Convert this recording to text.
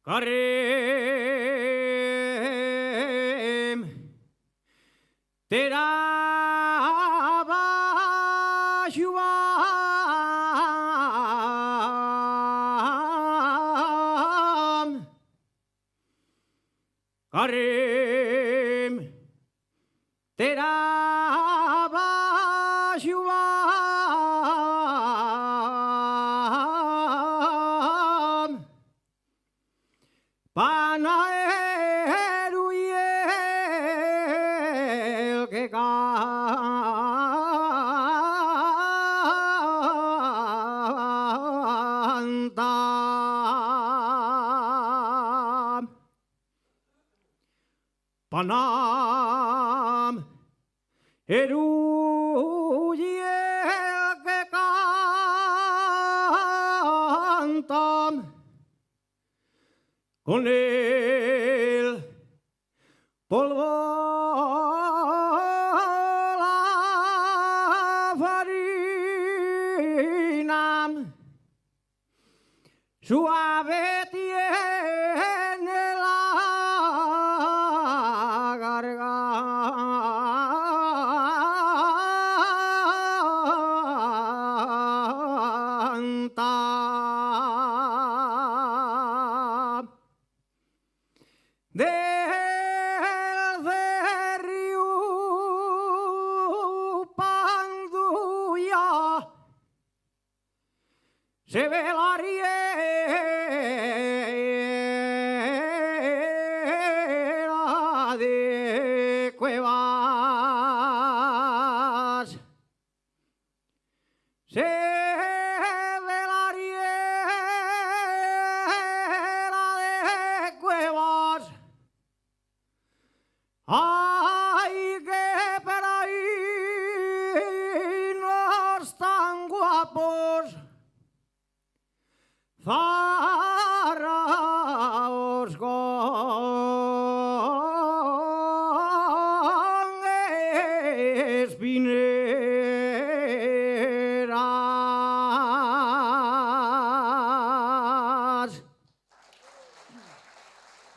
Carem teraba juam Carem teraba juam Panaero y el que canta. Panam eru y el que canta. Con el polvo la farina suave tiene la garganta. Del río Panduya se ve la riera de Cuevas. Se ve la riera de Cuevas. Ay, que por ahí no están guapos, zaraos con espinel.